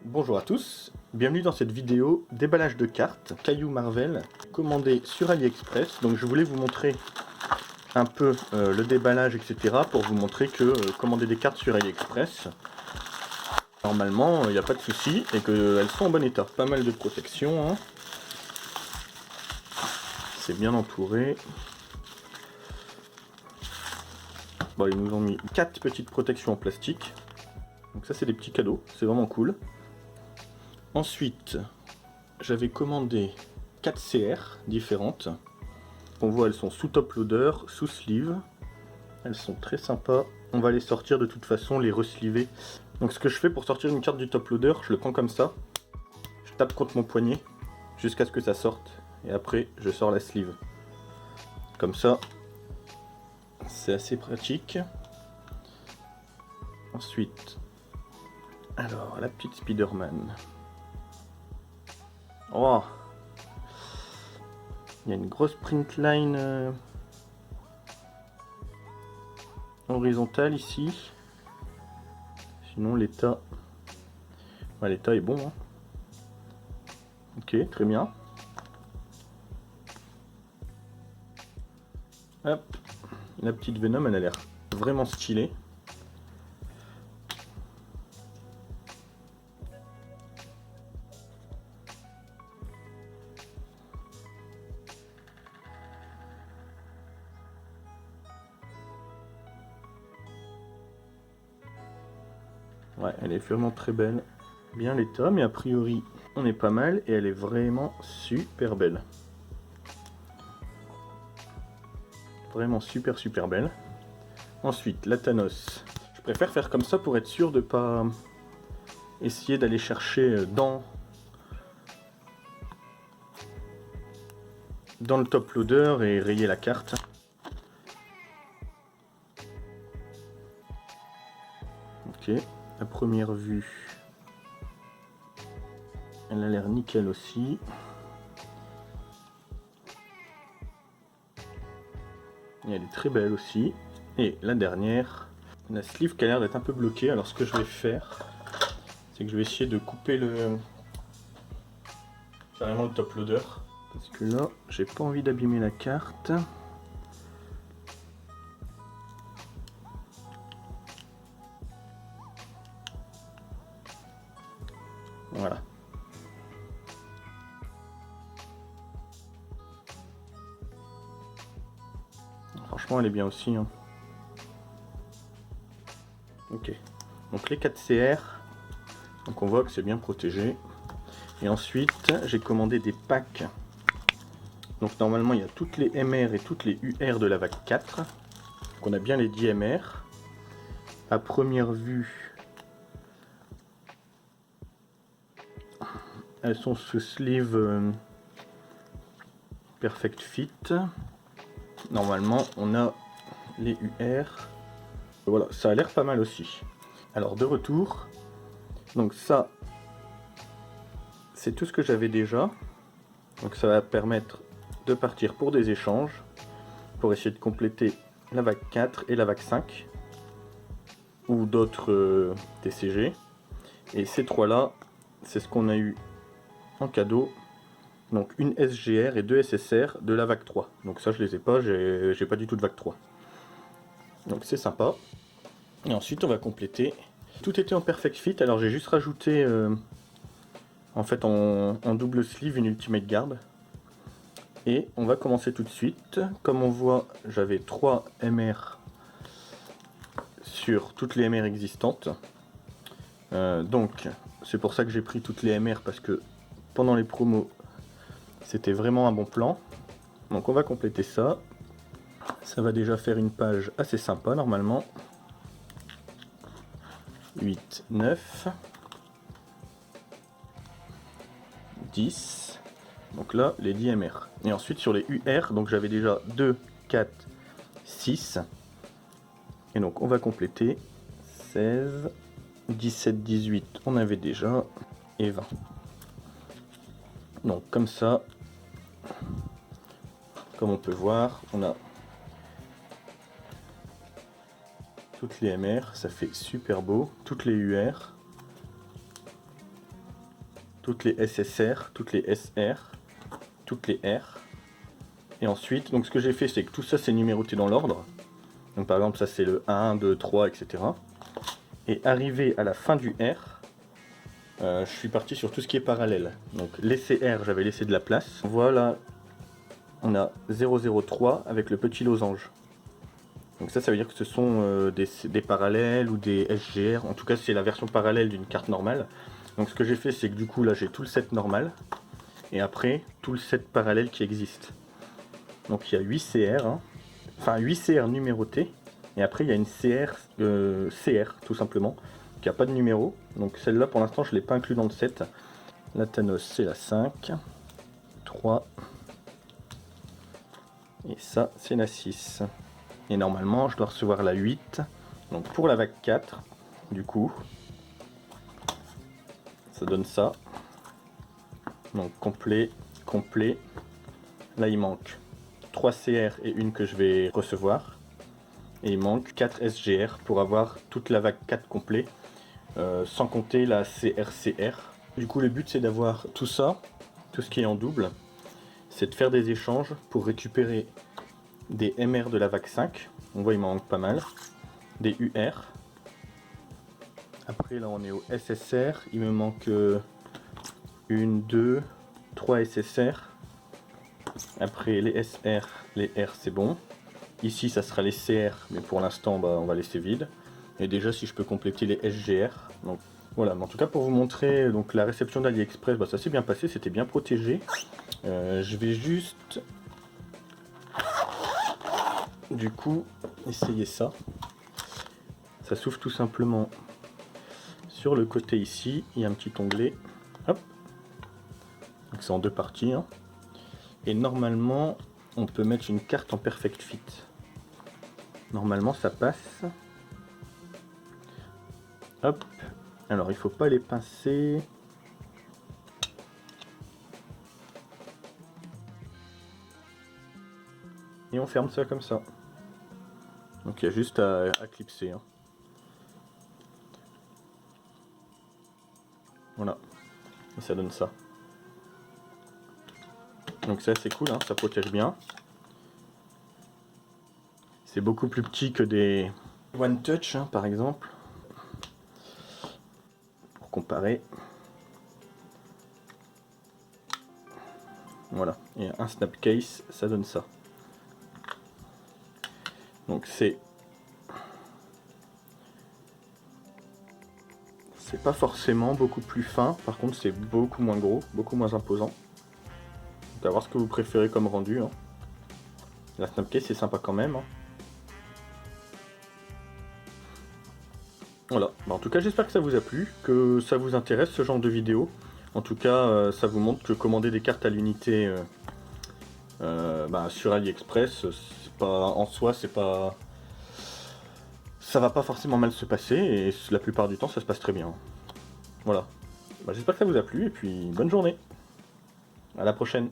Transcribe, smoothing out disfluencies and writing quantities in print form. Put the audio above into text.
Bonjour à tous, bienvenue dans cette vidéo déballage de cartes Caillou Marvel commandé sur AliExpress. Donc je voulais vous montrer un peu le déballage, etc. pour vous montrer que commander des cartes sur AliExpress, normalement il n'y a pas de souci et qu'elles sont en bon état. Pas mal de protection, hein. C'est bien entouré. Bon, ils nous ont mis 4 petites protections en plastique. Donc ça c'est des petits cadeaux, c'est vraiment cool. Ensuite, j'avais commandé 4 CR différentes. On voit, elles sont sous top loader, sous sleeve. Elles sont très sympas. On va les sortir de toute façon, les resliver. Donc ce que je fais pour sortir une carte du top loader, je le prends comme ça. Je tape contre mon poignet jusqu'à ce que ça sorte. Et après, je sors la sleeve. Comme ça, c'est assez pratique. Ensuite, alors la petite Spider-Man. Oh, il y a une grosse print line horizontale ici. Sinon l'état, ouais, l'état est bon, hein. Ok, très bien. Hop, la petite Venom, elle a l'air vraiment stylée. Ouais, elle est vraiment très belle. Bien l'état, mais a priori, on est pas mal et elle est vraiment super belle. Vraiment super belle. Ensuite, la Thanos. Je préfère faire comme ça pour être sûr de pas essayer d'aller chercher dans le top loader et rayer la carte. Ok, à première vue, elle a l'air nickel aussi. Et elle est très belle aussi. Et la dernière, la sleeve qui a l'air d'être un peu bloquée. Alors ce que je vais faire, c'est que je vais essayer de couper carrément le top loader. Parce que là, j'ai pas envie d'abîmer la carte. Voilà. Franchement, elle est bien aussi, hein. Ok. Donc les 4 CR. Donc on voit que c'est bien protégé. Et ensuite, j'ai commandé des packs. Donc normalement, il y a toutes les MR et toutes les UR de la vague 4. Donc on a bien les 10 MR. À première vue, elles sont sous sleeve Perfect Fit. Normalement, on a les UR. Voilà, ça a l'air pas mal aussi. Alors de retour, donc ça, c'est tout ce que j'avais déjà. Donc ça va permettre de partir pour des échanges, pour essayer de compléter la vague 4 et la vague 5, ou d'autres TCG. Et ces trois-là, c'est ce qu'on a eu en cadeau. Donc une SGR et 2 SSR de la vague 3. Donc ça je les ai pas, j'ai pas du tout de vague 3. Donc c'est sympa. Et ensuite on va compléter. Tout était en perfect fit, alors j'ai juste rajouté en fait en double sleeve une ultimate guard. Et on va commencer tout de suite. Comme on voit, j'avais 3 MR sur toutes les MR existantes. Donc c'est pour ça que j'ai pris toutes les MR, parce que pendant les promos c'était vraiment un bon plan. Donc on va compléter ça. Ça va déjà faire une page assez sympa normalement. 8, 9, 10. Donc là, les 10 MR. Et ensuite sur les UR, donc j'avais déjà 2, 4, 6. Et donc on va compléter 16, 17, 18, on avait déjà, et 20. Donc comme ça, comme on peut voir, on a toutes les MR, ça fait super beau, toutes les UR. toutes les SSR, toutes les SR, toutes les R. Et ensuite, donc ce que j'ai fait, c'est que tout ça c'est numéroté dans l'ordre. Donc par exemple, ça c'est le 1, 2, 3, etc. Et arrivé à la fin du R, je suis parti sur tout ce qui est parallèle. Donc les CR, j'avais laissé de la place. Voilà, on a 003 avec le petit losange. Donc ça veut dire que ce sont des parallèles ou des SGR. En tout cas, c'est la version parallèle d'une carte normale. Donc ce que j'ai fait, c'est que du coup, là, j'ai tout le set normal. Et après, tout le set parallèle qui existe. Donc il y a 8 CR. Hein. Enfin, 8 CR numérotés. Et après, il y a une CR, tout simplement, qui n'a pas de numéro. Donc celle-là, pour l'instant, je ne l'ai pas inclus dans le set. La Thanos, c'est la 5. 3. Et ça, c'est la 6. Et normalement, je dois recevoir la 8. Donc pour la vague 4, du coup, ça donne ça. Donc complet, complet. Là, il manque 3 CR et une que je vais recevoir. Et il manque 4 SGR pour avoir toute la vague 4 complet, sans compter la CRCR. Du coup, le but, c'est d'avoir tout ça, tout ce qui est en double. C'est de faire des échanges pour récupérer des MR de la vague 5. On voit, il m'en manque pas mal. Des UR. Après, là, on est au SSR. Il me manque 1, 2, 3 SSR. Après, les SR, les R, c'est bon. Ici, ça sera les CR, mais pour l'instant, on va laisser vide. Et déjà, si je peux compléter les SGR. Donc, voilà, mais en tout cas, pour vous montrer donc, la réception d'AliExpress, ça s'est bien passé, c'était bien protégé. Je vais juste... Du coup, essayer ça. Ça s'ouvre tout simplement sur le côté ici. Il y a un petit onglet. Hop. Donc c'est en deux parties. Hein. Et normalement, on peut mettre une carte en perfect fit. Normalement, ça passe. Hop. Alors, il faut pas les pincer. Et on ferme ça comme ça. Donc il y a juste à clipser. Hein. Voilà. Et ça donne ça. Donc c'est assez cool, hein, ça protège bien. C'est beaucoup plus petit que des One Touch, hein, par exemple. Pour comparer. Voilà. Et un snap case, ça donne ça. Donc c'est pas forcément beaucoup plus fin, par contre c'est beaucoup moins gros, beaucoup moins imposant. On va voir ce que vous préférez comme rendu. Hein. La snapcase c'est sympa quand même. Hein. Voilà, en tout cas j'espère que ça vous a plu, que ça vous intéresse ce genre de vidéo. En tout cas ça vous montre que commander des cartes à l'unité sur AliExpress, pas, en soi c'est pas... Ça va pas forcément mal se passer et la plupart du temps ça se passe très bien. Voilà, j'espère que ça vous a plu et puis bonne journée. À la prochaine.